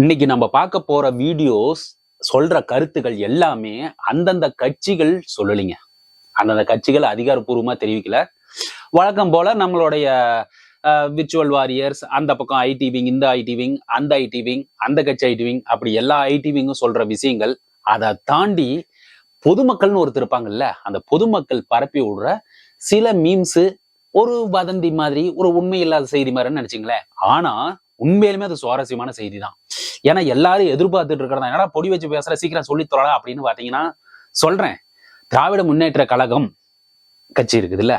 இன்னைக்கு நம்ம பார்க்க போற வீடியோஸ் சொல்ற கருத்துக்கள் எல்லாமே அந்தந்த கட்சிகள் சொல்லலைங்க. அந்தந்த கட்சிகள் அதிகாரப்பூர்வமா தெரிவிக்கல. வழக்கம் போல நம்மளுடைய விர்ச்சுவல் வாரியர்ஸ் அந்த பக்கம் ஐடி விங், இந்த ஐடி விங், அந்த ஐடி விங், அந்த கட்சி ஐடி விங், அப்படி எல்லா ஐடி விங்கும் சொல்ற விஷயங்கள். அதை தாண்டி பொதுமக்கள்னு ஒருத்தர் இருப்பாங்கல்ல, அந்த பொதுமக்கள் பரப்பி விடுற சில மீம்ஸ், ஒரு வதந்தி மாதிரி, ஒரு உண்மை இல்லாத செய்தி மாதிரின்னு நினைச்சிங்களேன். ஆனா உண்மையிலுமே அது சுவாரஸ்யமான செய்தி தான். ஏன்னா எல்லாரும் எதிர்பார்த்துட்டு இருக்கிறதா, என்னடா பொடி வச்சு பேசுற, சீக்கிரம் சொல்லி தொழலாம் அப்படின்னு பாத்தீங்கன்னா சொல்றேன். திராவிட முன்னேற்ற கழகம் கட்சி இருக்குதுல்ல,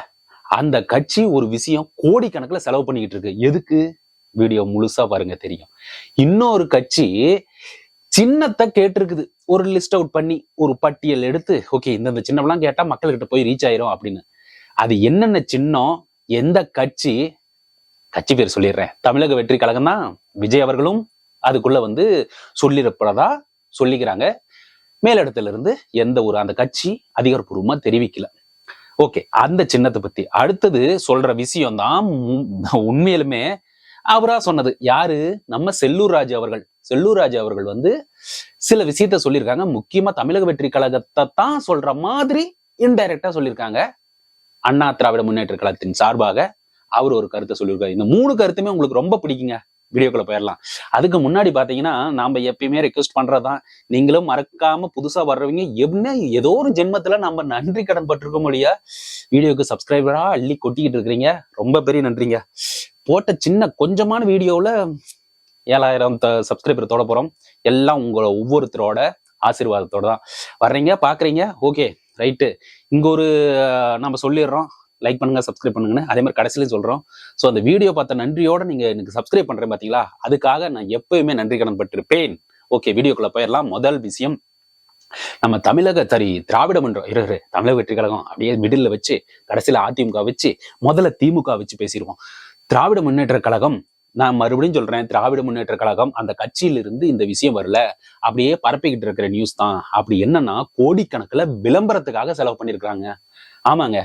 அந்த கட்சி ஒரு விஷயம் கோடிக்கணக்கில் செலவு பண்ணிக்கிட்டு இருக்கு. எதுக்கு? வீடியோ முழுசா பாருங்க தெரியும். இன்னொரு கட்சி சின்னத்தை கேட்டிருக்குது, ஒரு லிஸ்ட் அவுட் பண்ணி ஒரு பட்டியல் எடுத்து, ஓகே இந்த சின்னம்லாம் கேட்டா மக்கள்கிட்ட போய் ரீச் ஆயிரும் அப்படின்னு. அது என்னென்ன சின்னம், எந்த கட்சி, கட்சி பேர் சொல்லிடுறேன். தமிழக வெற்றி கழகம் தான். விஜய் அவர்களும் அதுக்குள்ள சொல்லிருப்பதா சொல்லிக்கிறாங்க. மேலிடத்துல இருந்து எந்த ஒரு அந்த கட்சி அதிகாரப்பூர்வமா தெரிவிக்கல. ஓகே, அந்த சின்னத்தை பத்தி அடுத்தது சொல்ற விஷயம் தான் உண்மையிலுமே அவரா சொன்னது. யாரு? நம்ம செல்லூர் ராஜு அவர்கள். செல்லூர் ராஜு அவர்கள் சில விஷயத்த சொல்லியிருக்காங்க. முக்கியமா தமிழக வெற்றி கழகத்தை தான் சொல்ற மாதிரி இன்டைரக்டா சொல்லியிருக்காங்க. அண்ணா திராவிட முன்னேற்ற கழகத்தின் சார்பாக அவர் ஒரு கருத்தை சொல்லியிருக்காரு. இந்த 3 கருத்துமே உங்களுக்கு ரொம்ப பிடிக்குங்க. வீடியோக்குள்ள போயிடலாம். அதுக்கு முன்னாடி பாத்தீங்கன்னா, நாம எப்பயுமே ரெக்வெஸ்ட் பண்றதுதான், நீங்களும் மறக்காம புதுசா வர்றவங்க ஏதோ ஒரு ஜென்மத்துல நம்ம நன்றி கடன் பட்டிருக்க முடியா. வீடியோக்கு சப்ஸ்கிரைபரா அள்ளி கொட்டிக்கிட்டு இருக்கிறீங்க, ரொம்ப பெரிய நன்றிங்க. போட்ட சின்ன கொஞ்சமான வீடியோல 7000 சப்ஸ்கிரைபர் தொட போறோம். எல்லாம் உங்களோட ஒவ்வொருத்தரோட ஆசீர்வாதத்தோட தான் வர்றீங்க, பாக்குறீங்க. Okay right. இங்க ஒரு நம்ம சொல்லிடுறோம், லைக் பண்ணுங்க, சப்ஸ்கிரைப் பண்ணுங்கன்னு. அதே மாதிரி கடைசியிலையும் சொல்றோம். ஸோ அந்த வீடியோ பார்த்த நன்றியோட நீங்க எனக்கு சப்ஸ்கிரைப் பண்றேன் பாத்தீங்களா, அதுக்காக நான் எப்பயுமே நன்றி கடன் பட்டிருப்பேன். ஓகே, வீடியோக்குள்ள போயிடலாம். முதல் விஷயம், நம்ம திராவிட மன்றம் தமிழக வெற்றி கழகம் அப்படியே மிடில் வச்சு, கடைசியில அதிமுக வச்சு, முதல்ல திமுக வச்சு பேசிடுவோம். திராவிட முன்னேற்ற கழகம், நான் மறுபடியும் சொல்றேன், திராவிட முன்னேற்ற கழகம் அந்த கட்சியிலிருந்து இந்த விஷயம் வரல, அப்படியே பரப்பிக்கிட்டு இருக்கிற நியூஸ் தான். அப்படி என்னன்னா, கோடிக்கணக்கில் விளம்பரத்துக்காக செலவு பண்ணிருக்காங்க. ஆமாங்க,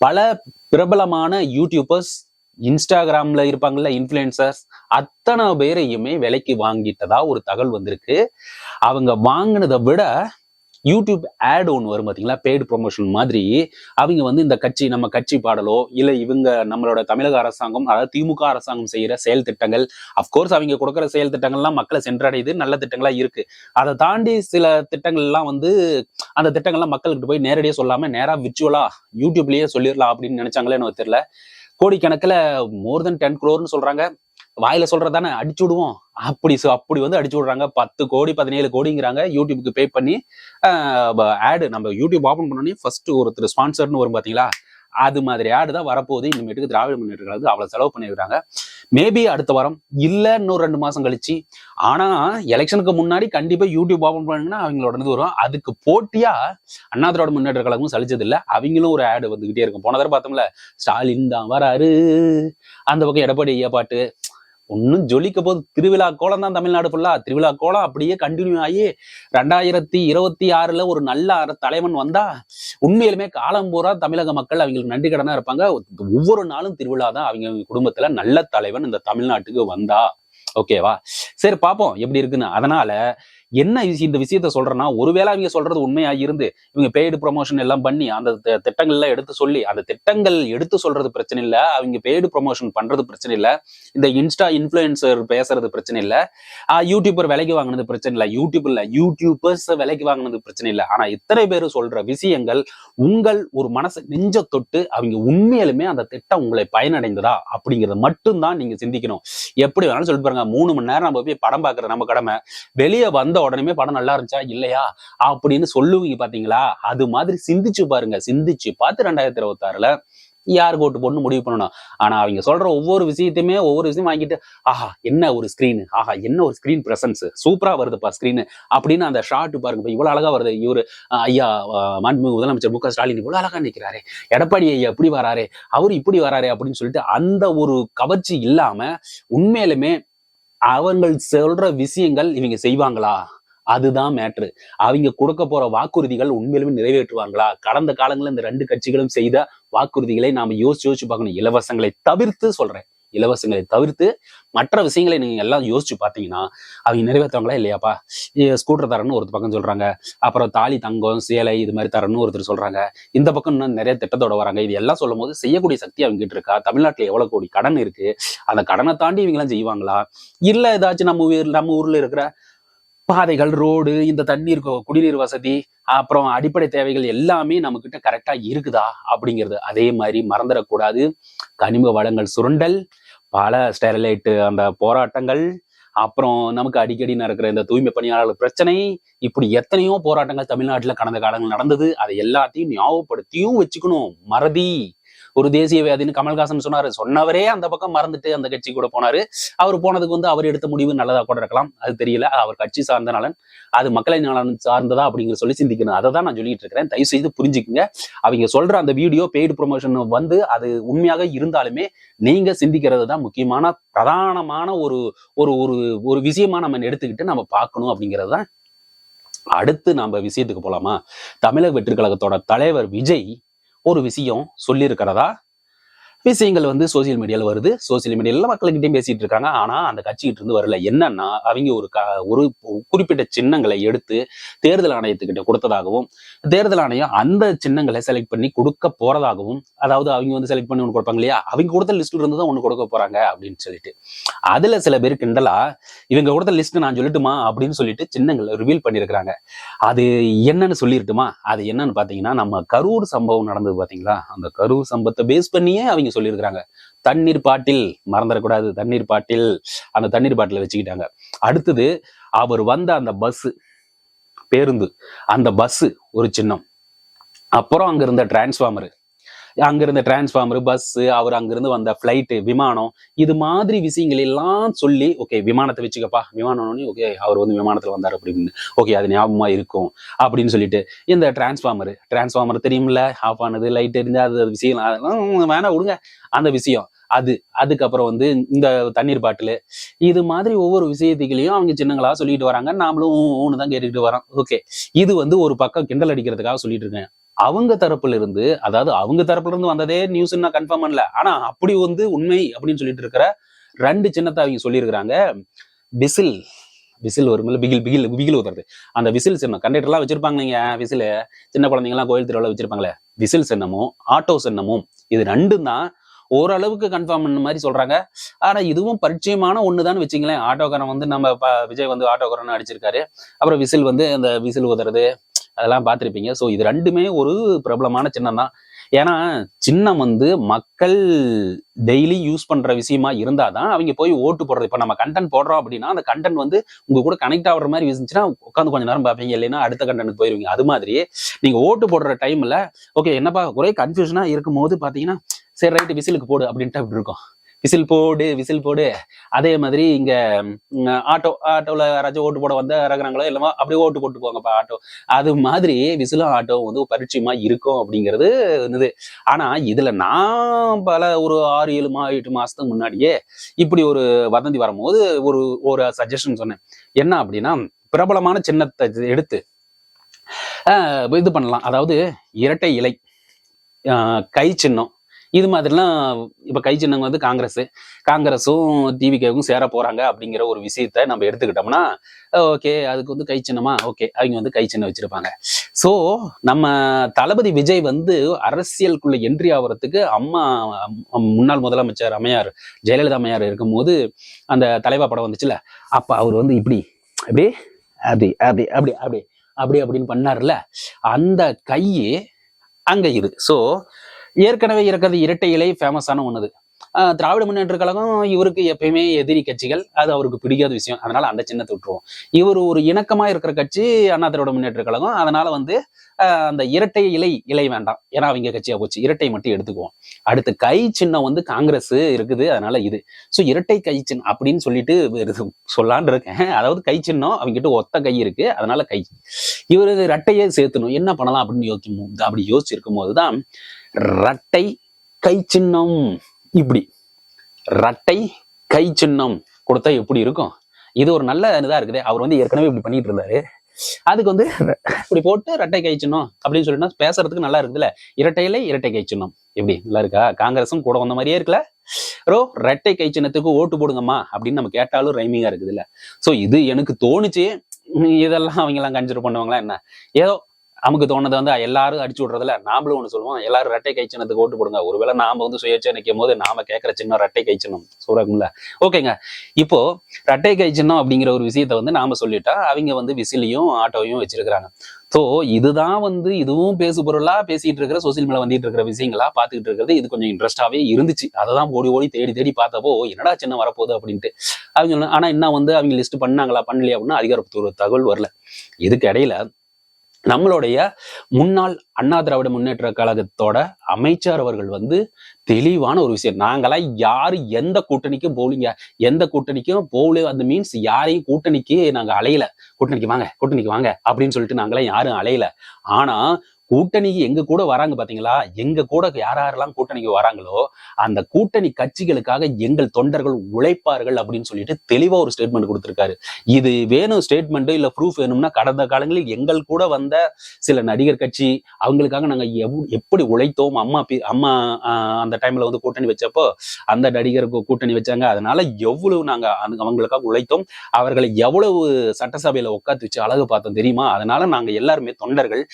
பல பிரபலமான யூடியூபர்ஸ், இன்ஸ்டாகிராம்ல இருப்பாங்கல்ல இன்ஃபுளுசர்ஸ், அத்தனை பேரையுமே விலைக்கு வாங்கிட்டதா ஒரு தகவல் வந்திருக்கு. அவங்க வாங்கினதை விட யூடியூப் ஆட் ஒன்று வரும் பார்த்தீங்களா, பெய்டு ப்ரொமோஷன் மாதிரி. அவங்க இந்த கட்சி, நம்ம கட்சி பாடலோ இல்லை இவங்க நம்மளோட தமிழக அரசாங்கம், அதாவது திமுக அரசாங்கம் செய்யற செயல் திட்டங்கள், அப்கோர்ஸ் அவங்க கொடுக்குற செயல் திட்டங்கள்லாம் மக்களை சென்றடையுது, நல்ல திட்டங்களா இருக்கு. அதை தாண்டி சில திட்டங்கள்லாம் அந்த திட்டங்கள்லாம் மக்கள்கிட்ட போய் நேரடியாக சொல்லாம நேரா விர்ச்சுவலா யூடியூப்லயே சொல்லிடலாம் அப்படின்னு நினைச்சாங்களே எனக்கு தெரியல. கோடிக்கணக்கில் more than 10 crore சொல்றாங்க. வாயில சொல்றதானே அடிச்சு விடுவோம், அப்படி அடிச்சு விடுறாங்க. 10 கோடி 17 கோடிங்கிறாங்க யூடியூபுக்கு பே பண்ணி. ஆடு நம்ம யூடியூப் ஓபன் பண்ணோடனே ஃபர்ஸ்ட் ஒருத்தர் ஸ்பான்சர்னு வரும் பாத்தீங்களா, அது மாதிரி ஆடு தான் வரப்போகுது. இனிமேட்டுக்கு திராவிட முன்னேற்ற கழகத்துக்கு அவ்வளவு செலவு பண்ணிருக்காங்க. மேபி அடுத்த வாரம் இல்ல இன்னும் 2 மாசம் கழிச்சு. ஆனா எலெக்ஷனுக்கு முன்னாடி கண்டிப்பா யூடியூப் ஓபன் பண்ணீங்கன்னா அவங்களோட வரும். அதுக்கு போட்டியா அண்ணா திராவிட முன்னேற்ற கழகமும் சலிச்சது இல்ல, அவங்களும் ஒரு ஆடு வந்துகிட்டே இருக்கும். போன தடவை பார்த்தோம்ல, ஸ்டாலின் தான் வராரு, அந்த பக்கம் எடப்பாடி ஐயா பாட்டு, ஒன்னும் ஜொலிக்க போது. திருவிழா கோலம் தான் தமிழ்நாடு ஃபுல்லா. திருவிழா கோலம் அப்படியே கண்டினியூ ஆகி 2026 ஒரு நல்ல தலைவன் வந்தா உண்மையிலுமே காலம் பூரா தமிழக மக்கள் அவங்களுக்கு நன்றி கடனா இருப்பாங்க. ஒவ்வொரு நாளும் திருவிழா தான் அவங்க குடும்பத்துல நல்ல தலைவன் இந்த தமிழ்நாட்டுக்கு வந்தா. ஓகேவா? சரி, பார்ப்போம் எப்படி இருக்குன்னு. அதனால என்ன இந்த விஷயத்த சொல்றேன்னா, ஒருவேளை அவங்க சொல்றது உண்மையா இருந்து இவங்க பெய்டு ப்ரொமோஷன் எல்லாம் பண்ணி அந்த திட்டங்கள்லாம் எடுத்து சொல்லி, அந்த திட்டங்கள் எடுத்து சொல்றது பிரச்சனை இல்லை, அவங்க பெய்டு ப்ரொமோஷன் பண்றது பிரச்சனை இல்லை, இந்த இன்ஸ்டா இன்ஃபுளுசர் பேசுறது பிரச்சனை இல்லை, யூடியூபர் விலைக்கு வாங்கினது பிரச்சனை இல்லை, யூடியூபர்ஸ் விலைக்கு வாங்கினது பிரச்சனை இல்லை. ஆனா இத்தனை பேர் சொல்ற விஷயங்கள் உங்கள் ஒரு மனசு நெஞ்ச தொட்டு அவங்க உண்மையிலுமே அந்த திட்டம் உங்களை பயனடைந்ததா அப்படிங்கிறத மட்டும்தான் நீங்க சிந்திக்கணும். எப்படி வேணாலும் சொல்லிட்டு பாருங்க, 3 மணி நேரம் நம்ம போய் படம் பார்க்கற நம்ம கடமை. வெளியே வந்த உடனே படம் நல்லா இருந்துச்சா இல்லையா அப்படின்னு சொல்லுவீங்க பாத்தீங்களா, அது மாதிரி சிந்திச்சு பாருங்க. சிந்திச்சு பார்த்து 2026 யாருக்கு ஓட்டு போடணும் முடிவு பண்ணணும். ஆனா அவங்க சொல்ற ஒவ்வொரு விஷயம் வாங்கிட்டு, ஆஹா என்ன ஒரு ஸ்கிரீன், ஆஹா என்ன ஒரு ஸ்கிரீன் பிரசன்ஸ், சூப்பரா வருதுப்பா ஸ்கிரீன் அப்படின்னு அந்த ஷார்ட் பாருங்க, இவ்வளவு அழகா வருது. இவரு ஐயா மாண்புமிகு முதலமைச்சர் மு க ஸ்டாலின் இவ்வளவு அழகா நிற்கிறாரு, எடப்பாடி ஐயா இப்படி வராரு, அவரு இப்படி வராரு அப்படின்னு சொல்லிட்டு அந்த ஒரு கவர்ச்சி இல்லாம உண்மையிலுமே அவங்க சொல்ற விஷயங்கள் இவங்க செய்வாங்களா, அதுதான் மேட்ரு. அவங்க கொடுக்க போற வாக்குறுதிகள் உண்மையிலுமே நிறைவேற்றுவாங்களா? கடந்த காலங்களில் இந்த 2 கட்சிகளும் செய்த வாக்குறுதிகளை நாம யோசிச்சு பார்க்கணும். இலவசங்களை தவிர்த்து சொல்றேன், இலவசங்களை தவிர்த்து மற்ற விஷயங்களை நீங்க எல்லாம் யோசிச்சு பார்த்தீங்கன்னா அவங்க நிறைவேற்றுவாங்களா இல்லையாப்பா? ஸ்கூட்டர் தரணும்னு ஒரு பக்கம் சொல்றாங்க, அப்புறம் தாலி தங்கம் சேலை இது மாதிரி தரணும்னு ஒருத்தர் சொல்றாங்க, இந்த பக்கம் இன்னும் நிறைய திட்டத்தோட வராங்க. இது எல்லாம் சொல்லும் போது செய்யக்கூடிய சக்தி அவங்க கிட்ட இருக்கா? தமிழ்நாட்டுல எவ்வளவு கோடி கடன் இருக்கு, அந்த கடனை தாண்டி இவங்க எல்லாம் செய்வாங்களா? இல்ல ஏதாச்சும் நம்ம ஊர்ல இருக்கிற பாதைகள், ரோடு, இந்த தண்ணீர், குடிநீர் வசதி, அப்புறம் அடிப்படை தேவைகள் எல்லாமே நம்ம கிட்ட கரெக்டா இருக்குதா அப்படிங்கிறது. அதே மாதிரி மறந்துடக்கூடாது, கனிம வளங்கள் சுரண்டல், பல ஸ்டெர்லைட் அந்த போராட்டங்கள், அப்புறம் நமக்கு அடிக்கடி நடக்கிற இந்த தூய்மை பணியாளர்கள் பிரச்சனை, இப்படி எத்தனையோ போராட்டங்கள் தமிழ்நாட்டுல கடந்த காலங்கள் நடந்தது. அதை எல்லாத்தையும் ஞாபகப்படுத்தியும் வச்சுக்கணும். மறதி ஒரு தேசியவாதின்னு கமல்ஹாசன் சொன்னாரு, சொன்னவரே அந்த பக்கம் மறந்துட்டு அந்த கட்சி கூட போனாரு. அவர் போனதுக்கு அவர் எடுத்த முடிவு நல்லதா கூட இருக்கலாம், அது தெரியல. அவர் கட்சி சார்ந்த நலன், அது மக்களை நலன் சார்ந்ததா அப்படிங்கிற சொல்லி சிந்திக்கணும். அதை தான் நான் சொல்லிட்டு இருக்கிறேன். தயவு செய்து புரிஞ்சுக்குங்க. அவங்க சொல்ற அந்த வீடியோ பெய்டு ப்ரொமோஷன் அது உண்மையாக இருந்தாலுமே நீங்க சிந்திக்கிறது தான் முக்கியமான பிரதானமான ஒரு ஒரு ஒரு விஷயமா நம்ம எடுத்துக்கிட்டு நம்ம பார்க்கணும் அப்படிங்கிறது தான். அடுத்து நம்ம விஷயத்துக்கு போலாமா? தமிழக வெற்றி கழகத்தோட தலைவர் விஜய் ஒரு விஷயம் சொல்லியிருக்கிறதா விஷயங்கள் சோசியல் மீடியால வருது. சோசியல் மீடியால மக்கள்கிட்டையும் பேசிட்டு இருக்காங்க. ஆனா அந்த கட்சிகிட்ட இருந்து வரல. என்னன்னா, அவங்க ஒரு குறிப்பிட்ட சின்னங்களை எடுத்து தேர்தல் ஆணையத்துக்கிட்ட கொடுத்ததாகவும், தேர்தல் ஆணையம் அந்த சின்னங்களை செலக்ட் பண்ணி கொடுக்க போறதாகவும், அதாவது அவங்க செலக்ட் பண்ணி ஒன்று கொடுப்பாங்க இல்லையா, அவங்க கொடுத்த லிஸ்ட்ல இருந்து தான் ஒண்ணு கொடுக்க போறாங்க அப்படின்னு சொல்லிட்டு, அதுல சில பேர் கிண்டலா இவங்க கொடுத்த லிஸ்ட் நான் சொல்லட்டுமா அப்படின்னு சொல்லிட்டு சின்னங்களை ரிவீல் பண்ணியிருக்கிறாங்க. அது என்னன்னு சொல்லிருட்டுமா? அது என்னன்னு பாத்தீங்கன்னா, நம்ம கரூர் சம்பவம் நடந்தது பாத்தீங்களா, அந்த கரூர் சம்பவத்தை பேஸ் பண்ணியே அவங்க சொல்லியிருக்கிறாங்க. தண்ணீர் பாட்டில் மறந்துடக்கூடாது, தண்ணீர் பாட்டில், அந்த தண்ணீர் பாட்டில வச்சுக்கிட்டாங்க. அடுத்தது அவர் வந்த அந்த பஸ், பேருந்து, அந்த பஸ் ஒரு சின்னம். அப்புறம் அங்க இருந்த டிரான்ஸ்ஃபார்மர், பஸ், அவர் அங்கிருந்து வந்த பிளைட்டு, விமானம், இது மாதிரி விஷயங்கள் எல்லாம் சொல்லி, ஓகே விமானத்தை வச்சுக்கப்பா, விமானம், ஓகே அவர் விமானத்துல வந்தார் அப்படின்னு, ஓகே அது ஞாபகமா இருக்கும் அப்படின்னு சொல்லிட்டு, இந்த டிரான்ஸ்ஃபார்மர் தெரியும்ல, ஆஃப் ஆனது, லைட் எரிஞ்சா அது விஷயம், அதெல்லாம் வேணா விடுங்க அந்த விஷயம். அதுக்கப்புறம் இந்த தண்ணீர் பாட்டில், இது மாதிரி ஒவ்வொரு விஷயத்துக்களையும் அவங்க சின்னங்களா சொல்லிட்டு வராங்க. நாமளும் ஒன்று தான் கேட்டுக்கிட்டு வரோம். ஓகே, இது ஒரு பக்கம் கிண்டல் அடிக்கிறதுக்காக சொல்லிட்டு இருக்கேன். அவங்க தரப்புல இருந்து வந்ததே நியூஸ் நான் கன்ஃபார்ம் பண்ணல. ஆனா அப்படி உண்மை அப்படின்னு சொல்லிட்டு இருக்கிற 2 சின்னத்தை அவங்க சொல்லியிருக்கிறாங்க. விசில் வரும்ல, பிகில் ஊதுறது, அந்த விசில் சின்னம் கண்டக்டர் எல்லாம் வச்சிருப்பாங்க. நீங்க விசில் சின்ன குழந்தைங்க எல்லாம் கோயில் திருவிழா வச்சிருப்பாங்களே, விசில் சின்னமும் ஆட்டோ சின்னமும், இது 2 தான் ஓரளவுக்கு கன்ஃபார்ம் பண்ண மாதிரி சொல்றாங்க. ஆனா இதுவும் பரிச்சயமான ஒண்ணுதான் வச்சுங்களேன். ஆட்டோக்காரன் நம்ம விஜய் ஆட்டோக்காரன் அடிச்சிருக்காரு. அப்புறம் விசில் அந்த விசில் ஊதுறது அதெல்லாம் பார்த்துருப்பீங்க. ஸோ இது 2மே ஒரு பிரபலமான சின்னம் தான். ஏன்னா சின்னம் மக்கள் டெய்லி யூஸ் பண்ற விஷயமா இருந்தாதான் அவங்க போய் ஓட்டு போடுறது. இப்ப நம்ம கண்டென்ட் போடுறோம் அப்படின்னா அந்த கண்டென்ட் உங்க கூட கனெக்ட் ஆகுற மாதிரி இருந்துச்சுன்னா உட்காந்து கொஞ்ச நேரம் பார்ப்பீங்க, இல்லைன்னா அடுத்த கண்டென்ட் போயிருவீங்க. அது மாதிரி நீங்க ஓட்டு போடுற டைம்ல ஓகே என்னப்பா ஒரே கன்ஃபியூஷனா இருக்கும் போது பாத்தீங்கன்னா, சரி ரைட்டு விசிலுக்கு போடு அப்படின்ட்டு அப்படி இருக்கும். விசில் போடு. அதே மாதிரி இங்க ஆட்டோல யாராச்சும் ஓட்டு போட இறங்குறாங்களோ இல்லமா அப்படியே ஓட்டு போட்டு போங்கப்பா ஆட்டோ. அது மாதிரி விசிலும் ஆட்டோ பரிச்சயமா இருக்கும் அப்படிங்கிறது இருந்தது. ஆனா இதுல நான் ஒரு 6-7 மாசத்துக்கு முன்னாடியே இப்படி ஒரு வதந்தி வரும்போது ஒரு சஜஷன் சொன்னேன். என்ன அப்படின்னா, பிரபலமான சின்னத்தை எடுத்து இது பண்ணலாம். அதாவது இரட்டை இலை, கை சின்னம், இது மாதிரிலாம். இப்ப கை சின்னங்க காங்கிரஸும் டிவிகேவும் சேர போறாங்க அப்படிங்கிற ஒரு விஷயத்த நம்ம எடுத்துக்கிட்டோம்னா, ஓகே அதுக்கு கை சின்னமா, ஓகே அவங்க கை சின்னம் வச்சிருப்பாங்க. சோ நம்ம தளபதி விஜய் அரசியலுக்குள்ள என்ட்ரி ஆகிறதுக்கு முன்னாள் முதலமைச்சர் அம்மையார் ஜெயலலிதா அம்மையார் இருக்கும் போது அந்த தலைவா படம் வந்துச்சுல, அப்ப அவர் இப்படி அப்படியே அப்படி அப்படி அப்படி அப்படி அப்படி அப்படின்னு பண்ணாருல, அந்த கையே அங்க இருக்கு. சோ ஏற்கனவே இருக்கிறது இரட்டை இலை ஃபேமஸான ஒண்ணுது. திராவிட முன்னேற்ற கழகம் இவருக்கு எப்பயுமே எதிரி கட்சிகள், அது அவருக்கு பிடிக்காத விஷயம். அதனால அந்த சின்னத்தை விட்டுருவோம். இவர் ஒரு இணக்கமா இருக்கிற கட்சி அண்ணா திராவிட முன்னேற்ற கழகம். அதனால அந்த இரட்டை இலை வேண்டாம், ஏன்னா அவங்க கட்சியா போச்சு, இரட்டை மட்டும் எடுத்துக்குவோம். அடுத்து கை சின்னம் காங்கிரஸ் இருக்குது, அதனால இது. ஸோ இரட்டை கை சின்னம் அப்படின்னு சொல்லிட்டு சொல்லான்னு இருக்கேன். அதாவது கை சின்னம் அவங்க கிட்ட ஒத்த கை இருக்கு, அதனால கை. இவரு ரெட்டையே சேர்த்தணும், என்ன பண்ணலாம் அப்படின்னு அப்படி யோசிச்சிருக்கும் போதுதான் இரட்டை கை சின்னம், இப்படி இரட்டை கை சின்னம் கொடுத்தா எப்படி இருக்கும்? இது ஒரு நல்ல இதா இருக்குது. அவர் ஏற்கனவே இப்படி பண்ணிட்டு இருந்தாரு. அதுக்கு வந்து இப்படி போட்டு இரட்டை கை சின்னம் அப்படின்னு சொல்லிட்டு பேசுறதுக்கு நல்லா இருக்குதுல்ல. இரட்டையில இரட்டை கை சின்னம் எப்படி நல்லா இருக்கா? காங்கிரஸும் கூட வந்த மாதிரியே இருக்குல்ல. இரட்டை கை சின்னத்துக்கு ஓட்டு போடுங்கம்மா அப்படின்னு நம்ம கேட்டாலும் ரைமிங்கா இருக்குது இல்ல. சோ இது எனக்கு தோணுச்சு. இதெல்லாம் அவங்க எல்லாம் கன்சிடர் பண்ணுவாங்களா என்ன? ஏதோ நமக்கு தோணுதை வந்து எல்லாரும் அடிச்சு விடுறதுல நாமளும் ஒண்ணு சொல்லுவோம், எல்லாரும் இரட்டை கை சின்னத்துக்கு ஓட்டு போடுங்க. ஒருவேளை நாம வந்து சுயேட்சை நிற்கும் போது நாம கேட்கிற சின்னம் இரட்டை கை சின்னம் சொல்றாங்கல்ல. ஓகேங்க. இப்போ இரட்டை கை சின்னம் அப்படிங்கிற ஒரு விஷயத்த வந்து நாம சொல்லிட்டா அவங்க வந்து விசிலையும் ஆட்டோவையும் வச்சிருக்கிறாங்க. ஸோ இதுதான் வந்து இதுவும் பேசு பொருளா பேசிட்டு இருக்கிற சோசியல் மீடியா வந்துட்டு இருக்கிற விஷயங்களா பார்த்துக்கிட்டு இருக்கிறது. இது கொஞ்சம் இன்ட்ரெஸ்டாவே இருந்துச்சு. அதை தான் ஓடி ஓடி தேடி தேடி பார்த்தப்போ என்னடா சின்னம் வரப்போகுது அப்படின்ட்டு அவங்க சொன்னாங்க. ஆனா என்ன வந்து அவங்க லிஸ்ட் பண்ணாங்களா பண்ணலையா அப்படின்னா அதிகாரப்பூர்வ தகவல் வரல. இதுக்கு இடையில நம்மளுடைய முன்னாள் அண்ணா திராவிட முன்னேற்ற கழகத்தோட அமைச்சர் அவர்கள் வந்து தெளிவான ஒரு விஷயம், நாங்களாம் யாரு எந்த கூட்டணிக்கும் போலிங்க, எந்த கூட்டணிக்கும் போல, அந்த மீன்ஸ் யாரையும் கூட்டணிக்கு நாங்க அலையல, கூட்டணிக்கு வாங்க அப்படின்னு சொல்லிட்டு நாங்களாம் யாரும் அலையல. ஆனா கூட்டணிக்கு எங்க கூட வராங்க பாத்தீங்களா, எங்க கூட யாரெல்லாம் கூட்டணிக்கு வராங்களோ அந்த கூட்டணி கட்சிகளுக்காக எங்கள் தொண்டர்கள் உழைப்பார்கள் அப்படின்னு சொல்லிட்டு தெளிவா ஒரு ஸ்டேட்மெண்ட் கொடுத்திருக்காரு. இது வேணும் ஸ்டேட்மெண்ட் இல்ல ப்ரூஃப் வேணும்னா கடந்த காலங்களில் எங்கள் கூட வந்த சில நடிகர் கட்சி அவங்களுக்காக நாங்க எப்படி உழைத்தோம், அம்மா அந்த டைம்ல வந்து கூட்டணி வச்சப்போ அந்த நடிகருக்கு கூட்டணி வச்சாங்க, அதனால எவ்வளவு நாங்க அவங்களுக்காக உழைத்தோம், அவர்களை எவ்வளவு சட்டசபையில உட்காந்து வச்சு அழகு பார்த்தோம் தெரியுமா. அதனால நாங்க எல்லாருமே தொண்டர்கள்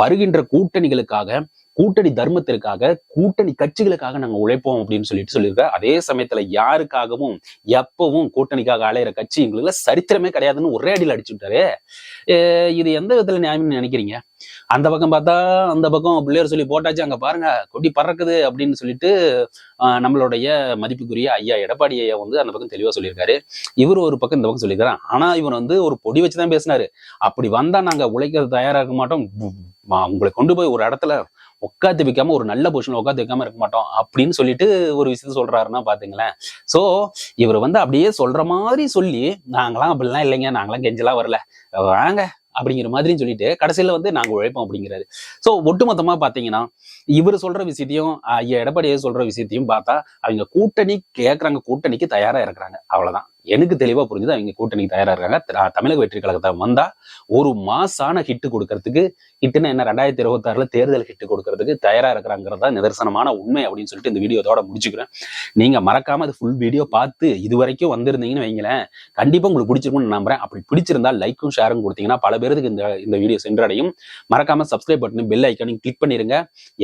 வருகின்ற கூட்டணிகளுக்காக, கூட்டணி தர்மத்திற்காக, கூட்டணி கட்சிகளுக்காக நாங்க உழைப்போம் அப்படின்னு சொல்லியிருக்க. அதே சமயத்துல யாருக்காகவும் எப்பவும் கூட்டணிக்காக அலையிற கட்சி எங்களுக்கு சரித்திரமே கிடையாதுன்னு ஒரே அடியில் அடிச்சு விட்டாரு. இது எந்த விதத்துல நியாயம்னு நினைக்கிறீங்க? அந்த பக்கம் பார்த்தா அந்த பக்கம் பிள்ளையர் சொல்லி போட்டாச்சு, அங்க பாருங்க கொடி பறக்குது அப்படின்னு சொல்லிட்டு நம்மளுடைய மதிப்புக்குரிய ஐயா எடப்பாடி ஐயா வந்து அந்த பக்கம் தெளிவா சொல்லியிருக்காரு. இவர் ஒரு பக்கம் இந்த பக்கம் சொல்லியிருக்காரு. ஆனா இவர் வந்து ஒரு பொடி வச்சுதான் பேசினாரு. அப்படி வந்தா நாங்க உழைக்கிறது தயாரா இருக்க மாட்டோம், உங்களை கொண்டு போய் ஒரு இடத்துல உட்காந்து வைக்காம ஒரு நல்ல பொசிஷன்ல உட்காந்து வைக்காம இருக்க மாட்டோம் அப்படின்னு சொல்லிட்டு ஒரு விஷயத்த சொல்றாருன்னா பாத்துங்களேன். சோ இவர் வந்து அப்படியே சொல்ற மாதிரி சொல்லி நாங்களாம் அப்படிலாம் இல்லைங்க, நாங்களாம் கெஞ்சலாம் வரல, வாங்க அப்படிங்கிற மாதிரி சொல்லிட்டு கடைசியில வந்து நாங்க உழைப்போம் அப்படிங்கிறாரு. சோ ஒட்டுமொத்தமா பாத்தீங்கன்னா இவர் சொல்ற விஷயத்தையும் ஐயா எடப்பாடியை சொல்ற விஷயத்தையும் பார்த்தா அவங்க கூட்டணி கேட்கறாங்க, கூட்டணிக்கு தயாரா இருக்கிறாங்க, அவ்வளவுதான். எனக்கு தெளிவா புரிஞ்சுது அவங்க கூட்டணிக்கு தயாரா இருக்காங்க. தமிழக வெற்றி கழகத்தை வந்தா ஒரு மாசான ஹிட் கொடுக்கறதுக்கு, ஹிட்னா என்ன 2026 தேர்தல் ஹிட் கொடுக்கறதுக்கு தயாரா இருக்கிறாங்கிறதா நிதர்சனமான உண்மை அப்படின்னு சொல்லிட்டு இந்த வீடியோதோட முடிச்சுக்கிறேன். நீங்க மறக்காம அது ஃபுல் வீடியோ பார்த்து இது வரைக்கும் வந்திருந்தீங்கன்னு வைங்களேன், கண்டிப்பா உங்களுக்கு பிடிச்சிருக்கும்னு நம்புறேன். அப்படி பிடிச்சிருந்தா லைக்கும் ஷேரும் கொடுத்தீங்கன்னா பல பேருக்கு இந்த வீடியோ சென்றடையும். மறக்காம சப்ஸ்கிரைப் பட்டன் பெல் ஐக்கானையும் கிளிக் பண்ணிருங்க.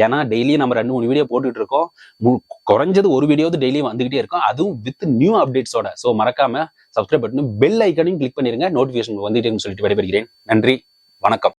ஏன்னா டெய்லியும் நம்ம 2-3 வீடியோ போட்டுட்டு இருக்கோம். குறைஞ்சது ஒரு வீடியோ டெய்லி வந்துகிட்டே இருக்கும், அதுவும் வித் நியூ அப்டேட்ஸோட. சோ மறக்காம சப்ஸ்கிரைப் பட்டன் பெல் ஐக்கானையும் கிளிக் பண்ணிருங்க, நோட்டிபிகேஷன் வந்துட்டேன்னு சொல்லிட்டு விடைபெறுகிறேன். நன்றி, வணக்கம்.